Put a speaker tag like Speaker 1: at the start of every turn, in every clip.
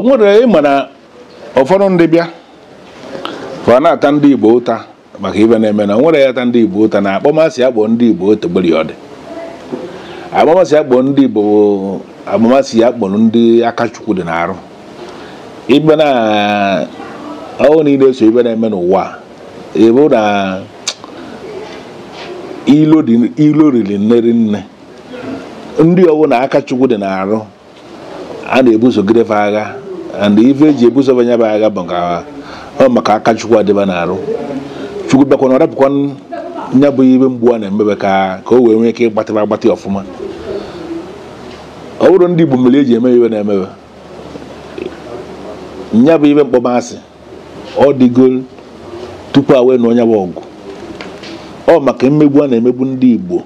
Speaker 1: nwere mana ụfọdụ ndị bịa fa na-ata ndị Igbo ụta maka ibe na-eme na nwere ya ata ndị Igbo ụta na akpọmasị akpọ ndị Igbo otegberi ọdị akpọmasị akpọ ndị Igbo akpọmasị ya kpọrọ ndị aka Chukwu dị n'arụ ibe na ọwụ niile so ibe na-eme n'ụwa ebe na ilo riri nneri nne ndị ọwụ na aka Chukwu dị n'arụ a na-ebusogide fa agha and ife eji ebuso banya ba agha bụ maka aka Chukwu adịba n'arụ Chukwu bịakwa na ọrapụkwa nya bụ ibe mgbu a na-emebe ka o wee nwee ike ịgbatị ọfụma. Ọ bụrụ ndị Igbo mmiri eji eme ibe na-emebe nya bụ ibe mkpọmasị ọ dịgo tupu a wee na onye bụ ọgụ ọ maka mmegbu a na-emegbu ndị Igbo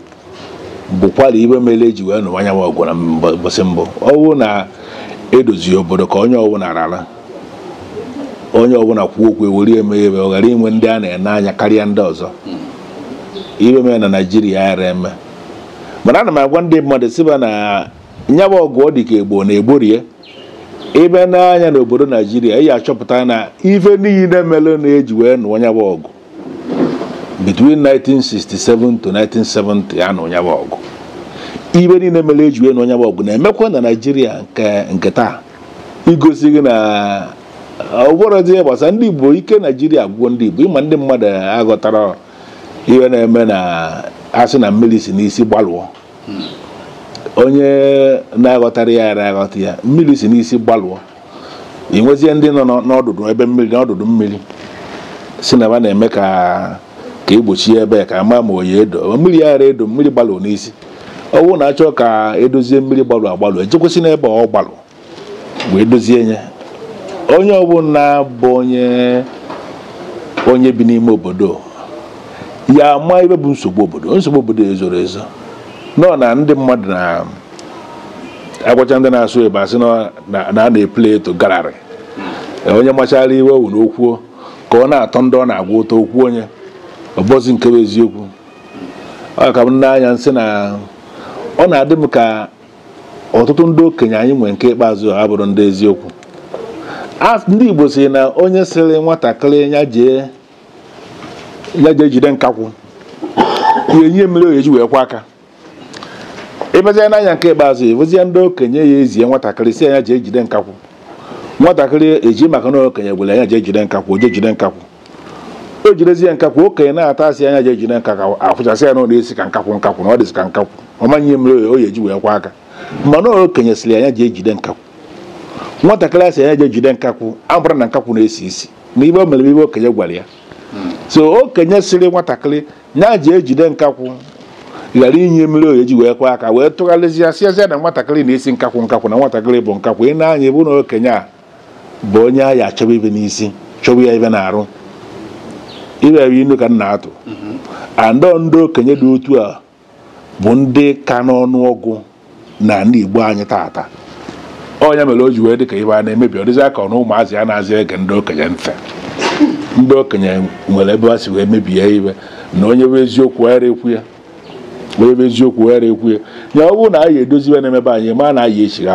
Speaker 1: bụkwara ibe mere eji wee na onye bụ ọgụ na mbọsị mbụ. Ọ bụrụ na edozi obodo ka onye ọbụla rara onye ọbụla kwuo okwu ewere eme ebe ọ ghara inwe ndị a na-ene anya karịa ndị ọzọ ibe mere na Naịjirịa yara eme. Mana ana m agwa ndị mmadụ siba na nyaba ọgụ ọ dị ka Igbo na-egborie ebe n'anya n'obodo Naịjirịa ị achọpụta na ife niile mere na-eji wee nụọ nyaba ọgụ between 1967 to 1970 ya na nyaba ọgụ ibe niile mere eji wee nụọ nyaba ọgụ na-emekwa na Naịjirịa nke taa igosi gị na ọgwọrọ dị gbasa ndị Igbo ike Naịjirịa gwuo ndị Igbo ịma ndị mmadụ aghọtara ihe na-eme na asị na mmiri si n'isi gbalụọ onye na-aghọtara ya ara aghọta ya mmiri si n'isi gbalụọ ị nwezie ndị nọ n'ọdụdụ ebe mmiri n'ọdụdụ mmiri si na ba na-eme ka egbochie ebe ka ama ma oyi edo mmiri ya ara edo mmiri gbalụ n'isi ọ bụrụ na achọ ka edozie mmiri gbalụ agbalụ ejekwesị n'ebe ọ gbalụ wee dozie nye onye ọbụla bụ onye bi n'ime obodo ya ama ibe bụ nsogbu obodo ezoro ezo nọ na ndị mmadụ na agwacha ndị na-asụ Igbo asị na a na-epule eto gararị onye machara iwe wu n'okwuo ka ọ na-atọ ndị ọ na-agwa ụtọ okwu onye ọbọzi nke bụ eziokwu. Ọ ka m n'anya nsị na ọ na-adị m ka ọtụtụ ndị okenye anyị nwere nke ikpeazụ ha bụrụ ndị eziokwu. Ndị Igbo si na onye sịrị nwatakịrị ya jee jide nkakwụ ihe nye mmiri oyeji wee kwa aka ịbazie n'anya nke ikpeazụ ewezie ndị okenye ya ezie nwatakịrị si ya jee jide nkakwụ nwatakịrị eji maka na okenye gwere ya jee jide nkakwụ o jee jide nkakwụ o jidezie nkakwụ okenye na-ata asị anya jee jide nkakwụ afụchasị ya na ọ na-esi ka nkakwụ na ọ dịsị ka nkakwụ ọmanye mmiri oyeji wee kwa aka mana okenye sịrị anya jee jide nkakwụ nwatakịrị asị anya jee jide nkakwụ abụrụ na nkakwụ na-esi isi na ibe o mere ibe okenye gwara ya so okenye sịrị nwatakịrị nya jee jide nkakwụ ghara inye mmiri oyeji wee kwa aka wee tụgharịzie asịazịa na nwatakịrị na-esi nkakwụ na nwatakịrị bụ nkakwụ ị na-anya bụ na okenye a bụ onye a ya achọba ibe n'isi chọba ya ibe na-arụ ibe ebe inu ka m na-atụ andọ ndị okenye dị otu a bụ ndị ka n'ọnụọgụ na ndị Igbo anyị taata onye mere o ji wee dị ka ibe a na-emebi ọdịzi aka na ụmụazị a na-azị ege ndị okenye ntị ndị okenye nwere ebe ha si wee mebie ibe na onye bụ eziokwu ghara ekwu ya onye bụ eziokwu ghara ekwu ya ya ọ bụrụ na anyị edozi ibe na-emebe anyị ma na anyị echighi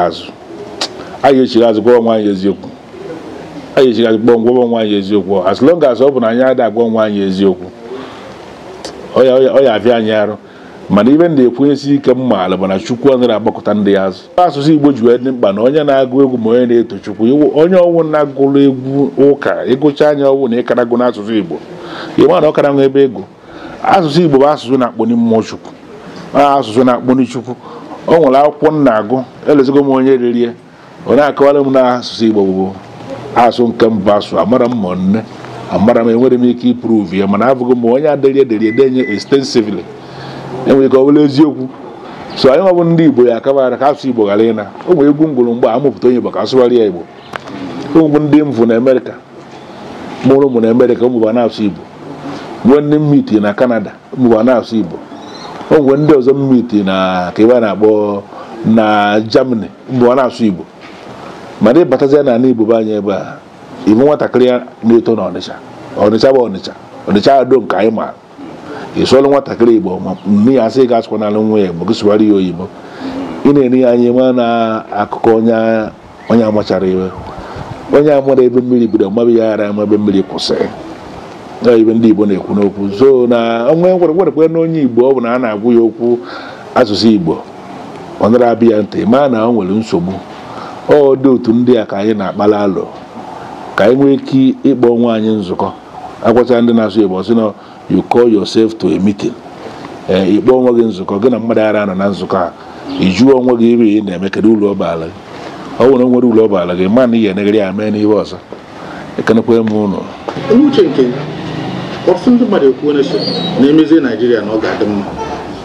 Speaker 1: azụ gwa onwe anyị eziokwu anyị echighi azụ gwa onwe anyị eziokwu as long as ọ bụ na anyị adịghị agwa onwe anyị eziokwu ọ ya abịa anyị arụ. Mana ibe ndị ekwenyesi ike mma ala bụ na Chukwu ọ na-agbakọta ndị ya azụ asụsụ Igbo ji wee dị mkpa na onye na-agụ egwu ma onye na-eto Chukwu onye ọwụ na-agụrụ egwu ụka ịgụcha anya ọwụ na ịkaragụ n'asụsụ Igbo ịma na ọ kara nwe ebe ego asụsụ Igbo bụ asụsụ na-akpọni mmụọ Chukwu asụsụ na-akpọni Chukwu. O nwere akwụkwọ m na-agụ elezigo m onye rerie ọ na-akọwara m na asụsụ Igbo bụ asụ nke mbụ asụ amara m ma nne amara m enwere m ike ịprove ya mana abụghị m onye adịrị edenye extensively enwere ka ọ bụla eziokwu. So anyị nwabụ ndị Igbo ya akabara ka asụsụ Igbo ghara ịna ụmụ egwu ngwụrụ mgbe amụpụta onye Igbo ka asụgharị ya Igbo ụmụ ndị mvụ na Amerịka mụrụ ụmụ na Amerịka ụmụba na-asụ Igbo nwee ndị mmiti na Canada ụmụba na-asụ Igbo onwe ndị ọzọ mmiti na ka ebe a na-akpọ na Germany ụmụba na-asụ Igbo mana ịbatazia na ala Igbo bụ anyị ebe a ibu nwatakịrị ya na-eto na Ọnịcha bụ Ọnịcha ado nke anyị maara ịsụọlụ nwatakịrị Igbo mme ya asị ga-asụkwanalụ nwa ya Igbo gụsụgharị ya oyibo ị na-eri ya anya ma na akụkọ onye amachara iwe onye amụrụ ebe mmiri bido mabi ya ara ama ebe mmiri kwụsịrị ibe ndị Igbo na-ekwu n'okwu so na onwe nwerekwe na onye Igbo ọ bụ na a na-agwụ ya okwu asụsụ Igbo ọ nara abịa ntị ma na o nwere nsogbu ọ dị otu ndị a ka anyị na-akpala alụ ka anyị nwee ike ịkpọ onwe anyị nzukọ agwacha ndị na-asụ Igbo sị na you call yourself to a meeting ịkpọ onwe gị nzukọ gị na mmadụ ara nọ na nzukọ a ijuo onwe gị iri ị na-eme kedu ụlọ ọbaala gị ọ nwere nwere ụlọ ọbaala gị ma na ihe negara ya mee n'ihe ọzọ ekenekwe m ụlọ
Speaker 2: uche nke ọtụtụ ndị mmadụ ekwuo na-emezi Naijiria na ọ ga-adị mma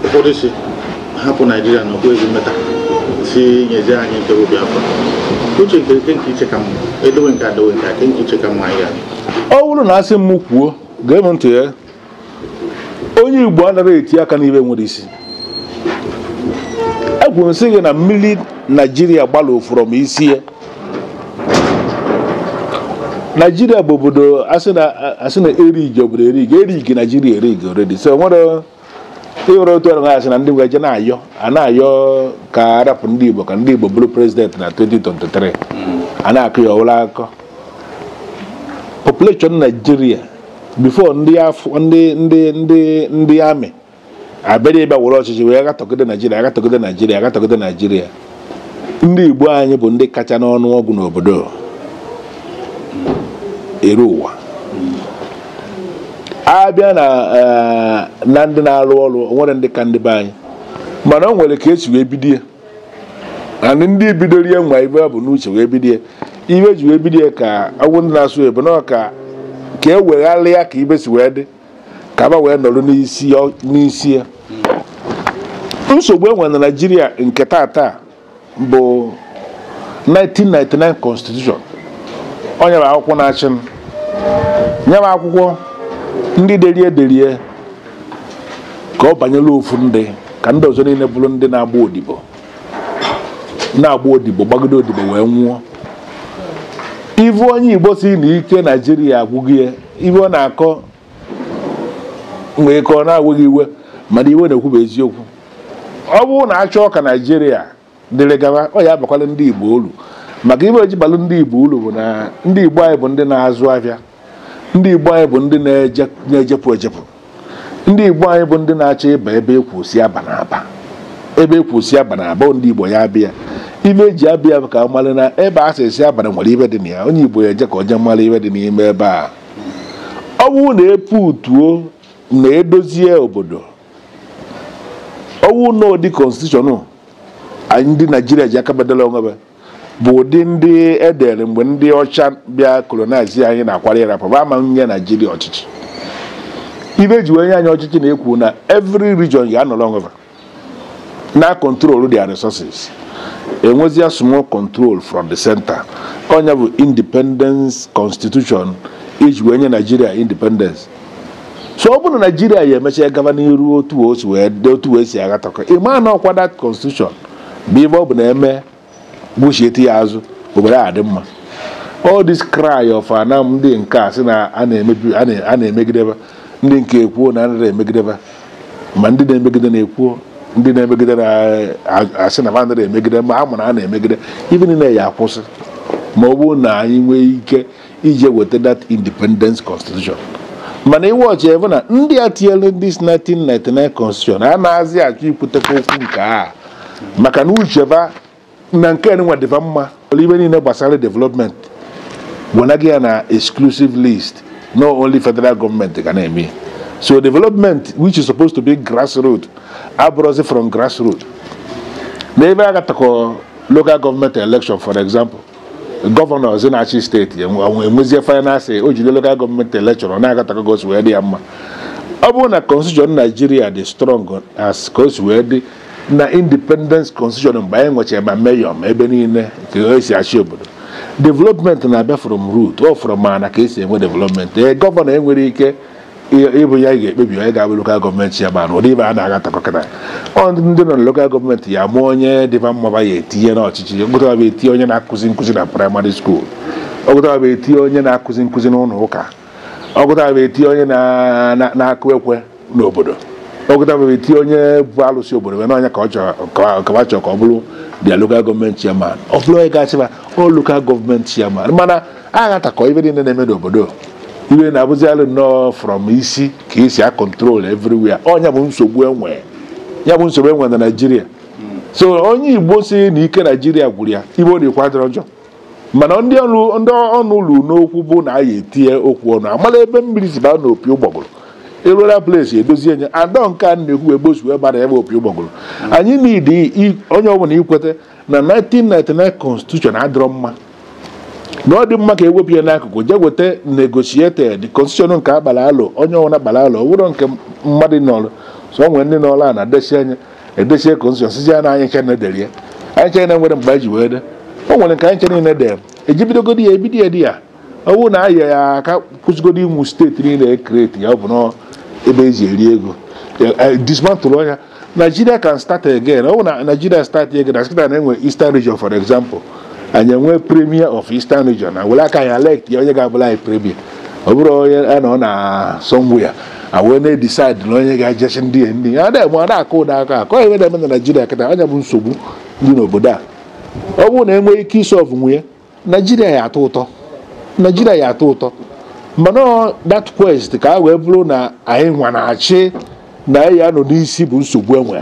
Speaker 2: ụfọdụ si hapụ Naijiria na ọkwa ezi mmeta si nyezi anyị nke obi afọ uche nke iche ka mma edowe nke adowe nke nke iche ka mma ya
Speaker 1: ọ bụrụ na asị m kwuo gee m ntị ya onye Igbo anaghị eti aka n'ibe nwere isi egwu nsị gị na mmiri Naijiria gbalụ from isi ya Naijiria bụ obodo asị na erigi obodo erigi Naijiria erigi already so nwere ịghọrọ otu ọrụ asị na ndị gaje na-ayọ ka arapụ ndị Igbo ka ndị Igbo bụrụ prezident na 2023 a na-akụ ya ọwụla akọ population Naijiria before ndị amị abịara ebe were ọchịchị wee gatọgide Naijiria ndị Igbo anyị bụ ndị kacha n'ọnụọgụ n'obodo ere ụwa abịa na ndị na-arụ ọrụ nwere ndị ka ndị be anyị mana o nwere ka esi wee bidie ndị bidoro ihe nwa ibe bụ n'uche wee bidie ibe ji wee bidie ka ọgwụ ndị na-asụ ebe na ka e wegharịa ka ibe si wee dị ka aba wee nọrọ n'isi ya nsogbu enwere na Naịjirịa nke tata bụ 1999 constitution onye bụ akwụkwọ na-achị m nye m akwụkwọ ndị derie ka ọ banyere ofu ndị ka ndị ọzọ niile bụrụ ndị na-agba odibo gbagide odibo wee nwụọ ivu onye Igbo si na ike Naijiria agwụghị ya iwe ọ na-akọ nwee ka ọ na-agwụghị iwe mana iwe na-ekwu bụ eziokwu ọ bụrụ na achọọ ka Naijiria dịrị gaba ọ ya abakwala ndị Igbo olu maka ibe oji balụ ndị Igbo ulu bụ na ndị Igbo anyị bụ ndị na-azụ ahịa ndị Igbo anyị bụ ndị na-ejepụ ndị Igbo anyị bụ ndị na-achọ ịba ebe ekwusi aba na aba ndị Igbo ya abịa ibe eji abịa ka ọ mara na ebe a esi abana nwere ibe dị na ya onye Igbo ya eje ka ọ jee mara ibe dị n'ime ebe a ọ bụrụ na eputuo na edozie obodo ọ bụrụ na ụdị konstitushọn anyị ndị Naijiria ji aka bedela onwe bụ ụdị ndị edere mgbe ndị ọcha bịa kolonize anyị na-akwara ịrapụ ama nye Naijiria ọchịchị ibe eji wee nye anyị ọchịchị na-ekwu na every region ya anọrọ onwe na control their resources enwezi small control from the center onye bụ independence constitution iji wee nye Naijiria independence so ọ bụrụ na Naijiria ya emecha gaba n'iru otu wee si aghatakọ ịma na ọkwa that constitution bụ ibe ọ bụ na-eme gbuchieti ya azụ obodo a dị mma all this cry of anam ndị nke a sị na a na-emegideba ndị nke ekwuo na anaghị emegideba ma ndị na-emegide na-ekwuo ndị na-emegide na-asị na anaghị emegide ma ama na a na-emegide ibe niile ya akwụsị ma ọ bụrụ na anyị nwee ike ije weta that independence constitution mana iwe ọchị ebe na ndị a tinyere this 1999 constitution a na-azị achọ ikwutekwa okwu nke a maka na ucheba na nke nwa dịva mma ibe niile gbasara development gwanagị ya na exclusive list not only federal government ga na-eme so development which is supposed to be grassroots abrozi from grassroots n'ebe a gatakọ local government election for example governors na-achị steeti enwezie finance o jide local government election ọ na-agatakọ gosi wee dị ya mma ọ bụrụ na constitution Nigeria dị strong as ka o si wee dị na independence constitution mgbe anyị nwechara ma mayor ma ebe niile ka esi achị obodo development na-abịa from root ọ from mana ka esi enwe development gọvanọ enwere ike ịbụ ya ga-ekpebi onye ga-abụ lokal gọọmenti ya mana ụdị ibe a na-agatakọkịta ndị nọ na lokal gọọmenti ya mụọ onye dịba mmaba ya etinye n'ọchịchị ọgụtaba bụ etinye onye na-akụzi nkụzi na praịmarị skuul ọgụtaba bụ etinye onye na-akụzi nkụzi n'ụlọ ụka ọgụtaba bụ etinye onye na-akụ ekwe n'obodo ọgụtaba bụ etinye onye bụ alụsị obodo wee n'ọnya ka ọ chọrọ ka ọ bụrụ their local government chairman of Floyd Gachiba all local government chairman mana agha takọ ibe dị na-eme n'obodo iwe na-abụzialụ nnọọ from isi ka esi a control everywhere ọnya bụ nsogbu enwe ya bụ nsogbu enwe na Nigeria so onye Igbo si na ike Nigeria gwụrụ ya ibe ọ na-ekwadoro ọjọọ mana ndị ọnụ ụlọ n'okwu bụ na aya etinye okwu ọnụ amala ebe mmiri si baa n'opi ụgbọgụrụ eruola place edozie nye adọ nke a na-ekwu ebozu ebe bara ebe opi ụgbọgụrụ anyị need onye ọbụla ikweta na 1999 constitution adịrọ mma na ọ dị mma ka ewepụ ya n'akụkụ je weta negotiated constitution nke agbara alụ onye ọbụla gbara alụ ọbụrụ nke mmadụ nọrụ so o nwere ndị n'ọrụ a na-adesi anya edesie constitution sizi ya na anyị nche na-edere ya anyị nche na-enwere mgbe anyị ji wee de o nwere nke anyị nche niile de ejibidogodi ya ebido ya dị ya ọ bụrụ na aya ya aka kwụsịgodi ịnwụ steeti niile ekreti ya ọ bụ na ebe eji eri ego dismantle ya Nigeria can start again. Oh, Nigeria start again. Na Eastern region, for example, and you have premier of Eastern region. And we can elect you have premier. Overall, na somewhere. And when they decide, you get just in the end. And then one that code that call even them in Nigeria. Can I have unsubu? You know, but that. Oh, when we kiss off we Nigeria ya toto. Nigeria ya toto. Mano that quest ka we blow na ayi wana ache. Na ya no n'isi bụ nsogbu enwe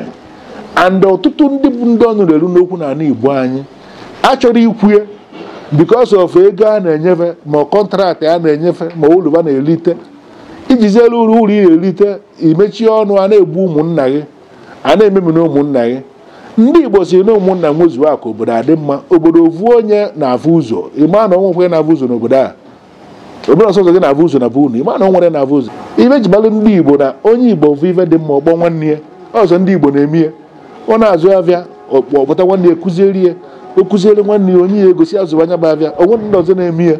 Speaker 1: and ọtụtụ ndị bụ ndị ọnụ reru n'okwu na Igbo anyị achọrọ ikwue because of ego a na-enyefe ma kọntraktị a na-enyefe ma uluba na-elite iji zere uru ị na-elite imechie ọnụ a na-egbu ụmụnna gị a na-ememi na ụmụnna gị ndị Igbo si na ụmụnna nwezuo aka obodo adị mma obodo ovu onye na-afụ ụzọ ịma na onwe na-afụ ụzọ n'obodo a obodo ọsọzọ gị na-afụ ụzọ na bụ unu ịma na onwere na-afụ ụzọ ibe jibalụ ndị Igbo na onye Igbo bụ ife dị mma ọgbọ nwanne ya ọzọ ndị Igbo na-eme ya ọ na-azụ avịa ọkpọta nwanne ya kụzieri ya o kụziere nwanne ya onye ya egosi azụ anya bụ avịa onwe ndị ọzọ na-eme ya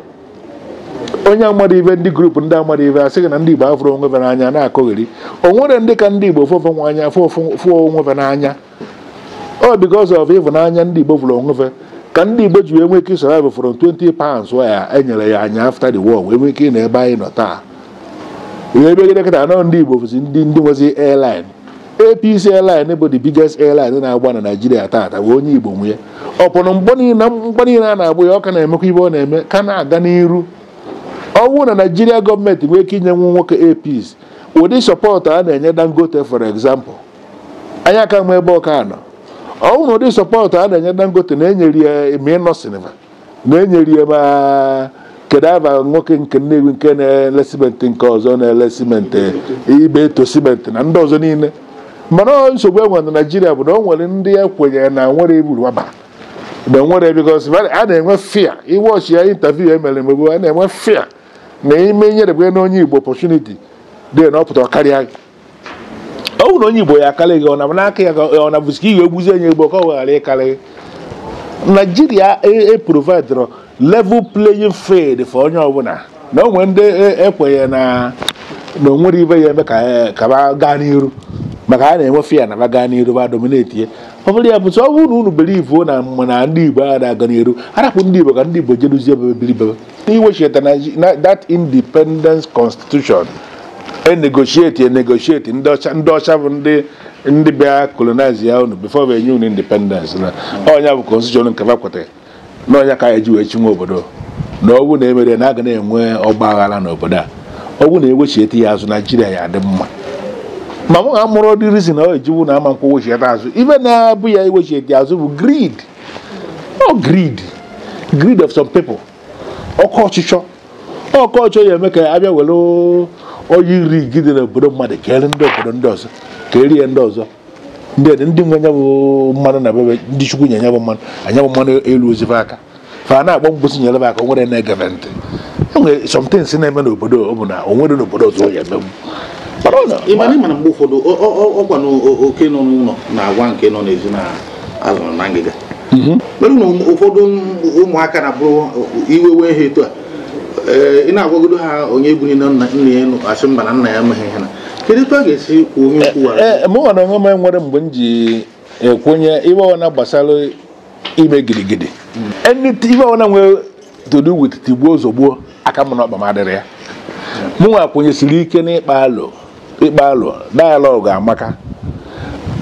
Speaker 1: onye amadị ibe ndị grupu ndị amadị ibe asịghị na ndị Igbo afụrụ onwe n'anya na-akọgheri o nwere ndị ka ndị Igbo fụọ onwe anya fụọ onwe n'anya ọ because of ịhụnanya ndị Igbo fụrụ onwe ka ndị Igbo ji wee nwee ike survive from 20 pounds ya enyere ya anya after the war wee nwee ike na ebe anyị nọ taa ebe gịdekịta anọ ndị Igbo bụzi ndị nwezi airline APC airline bụ the biggest airline na-agba na Nigeria taata bụ onye Igbo nwunye ọpụrụ mgbe niile a na-agbụ ya ọ ka na-emekwa ibe ọ na-eme ka na-aga n'iru ọ bụrụ na Nigeria gọọmenti nwee ike inye nwa nwoke APC ụdị sọpọtụ a na-enye Dangote for example anyị aka nwe ebe ọka nọ ọ bụrụ na ụdị sọpọtụ a na-enye Dangote na-enyere ya eme nọsinva na-enyere ya ma kedu aba nwoke nke Nnewi nke na-ele simenti nke ọzọ na-ele simenti ibe eto simenti na ndị ọzọ niile mana nsogbu enwe na Nigeria bụ na o nwere ndị ekwenyere na nwere eburu waba na nwere because a na-enwe fear iwọchi ya interview emere emegbu a na-enwe fear na ime nyere na onye Igbo opportunity dị na ọpụta karịa gị ọ bụ na onye Igbo ya akarị gị ọ na n'aka ya ọ na bụsika iwe egbuzi onye Igbo ka ọ ghara ịkarị Nigeria provided level playing field for onye ọbụla na o nwere ndị ekwenye na onwere ibe ya eme ka ba gaa n'iru maka a na-enwe fear na ba gaa n'iru ba dominate ya ọ bụrụ ya bụ ọ bụrụ na unu believe na ndị Igbo a na-aga n'iru arapụ ndị Igbo ka ndị Igbo jeruzie ebe bilibe iwechita na that independence constitution negotiate ndị ọcha bụ ndị bịa colonize ya unu before we enye unu independence na onye bụ constitution nke ba kwetara na onye ka ya ji wee chinwe obodo na ọ bụ na emere na aga na-enwe ọgba aghara n'obodo a ọ bụ na ewechiete ya azụ Nigeria ya dị mma ma mụ amụrụ dị reason na ọ ejiwu na ama nkwụ wechiete azụ ibe na-abụ ya ewechiete azụ bụ greed of some people ọkọ ọchịchọ ya eme ka abịa were onye iri gide n'obodo mmadụ kere ndị obodo ndị ọzọ ka erie ndị ọzọ ndị nwe nya bụ mmanụ na bebe ndị Chukwu nye nya bụ mmanụ anya bụ mmanụ elu ozife aka fa na-akpọ mgbosi nyere aka nwere na-egeve ntị enwere somethings na-eme n'obodo ọ bụ na o nwere n'obodo ọzọ ya emegbu
Speaker 2: ịmana mgbe ụfọdụ ọkwa na oke nọ n'ụlọ na-agwa nke nọ n'ezi na azụrụ na ngịga mere na ụfọdụ ụmụaka na-abụrụ iwe wee ha eto a ị na-agwagodo ha onye egbuni na nna ya asị mba na nna ya emeghị ihe na kedu etu a ga-esi kwuo onye kwuwara
Speaker 1: mụ nwere onwe m nwere mgbe m ji ekwenye iwe ọna gbasara ime gidigidi iwe ọna nwere to do with tigbuo ozugbo aka m na ọkpa m adịrị ya mụ nwa kwenyesiri ike n'ịkpa alụ dialogue amaka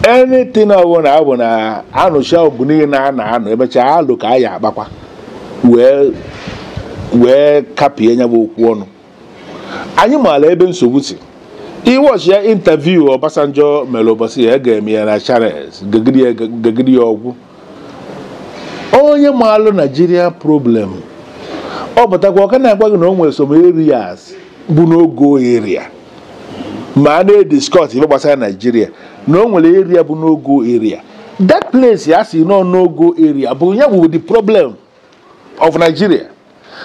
Speaker 1: anything abụ na anụcha ọgụ niile na-anọ emechaa alụ ka a ya akpakwa wee kapie nya bụ okwu ọnụ. Anyị maara ebe nsogbu si. Iwọchi ya interview Obasanjo mere ụbọchị ya ga-eme ya na Charles gegide ya ọgwụ. Onye maalụ Nigeria problem ọ bụtakwa ọka na-agwa gị na o nwere some areas bụ n'ogo area ma a na-ediscuss ife gbasara Nigeria na o nwere area bụ n'ogo area. That place ya si nọ n'ogo area bụ ya bụ the problem of Nigeria.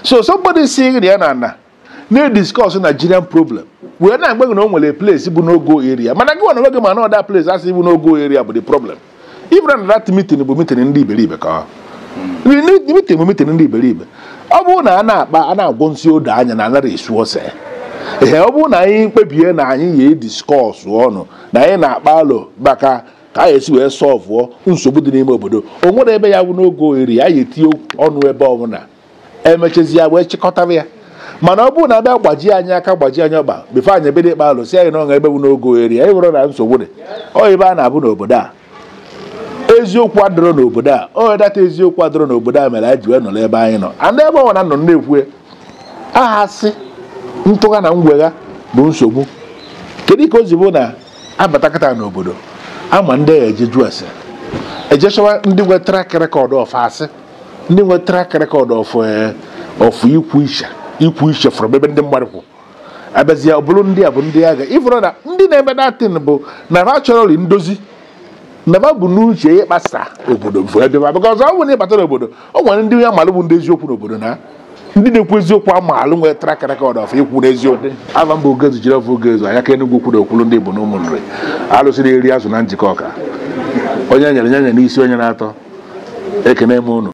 Speaker 1: So somebody saying ya na discuss Nigerian problem wee na-agba gị na o nwere place bụ n'ogo area mana gị nwa gị ma na that place asị bụ n'ogo area bụ the problem. Even na that meeting bụ meeting ndị iberibe ka meeting ndị iberibe. Ọ bụrụ na a na-agwọ nsị odo anya na anara esu ose ọ bụrụ na anyị kpebie na anyị ya discuss ọnụ na anyị na-akpa alụ maka ka anyị esi wee solve nsogbu dị n'ime obodo o nwere ebe ya bụ n'ogo area anyị etinye ọnụ ebe ọbụla emechezi ya wee chịkọtara ya. Mana ọ bụrụ na abịa gbajie anyị aka gbajie anyị ọkpa bifo anyị ebe dị ikpe alụ si anyị na ọṅa ebe bụ n'ogo area anyị hụrụ na nsogbu dị ọ ebe a na-abụ n'obodo a eziokwu adịrọ n'obodo a o data eziokwu adịrọ n'obodo a mere anyị ji wee nọrọ ebe anyị nọ and ebe ọ na nọ na-ekwu aha sị ntụgha na ngwegha bụ nsogbu. Kedu ka o ji bụ na abatakata n'obodo ama ndị ejeju ese ejechọwa ndị nwe track record of asị ndị nwe track record of ikwu ishe from ebe ndị mmadụ kwụ abazie ọ bụrụ ndị a bụ ndị agha ifụrụ na ndị na-eme datin bụ na naturally ndozi na ba bụ n'uche ịkpasa obodo mfu ebe ma because ọ bụ na ịbata n'obodo o nwere ndị ya malụ bụ ndị eziokwu n'obodo na ndị na-ekwu eziokwu amalụ nwere track record of ikwu n'eziokwu. Ava mba Ogezu jiri ọfụ Ogezu anya ka Enugu kwuru okwulu ndị Igbo na ụmụnri alụsịrị eri azụ na njikọ ọka onye nyere n'isi onye na-atọ ekene m unu.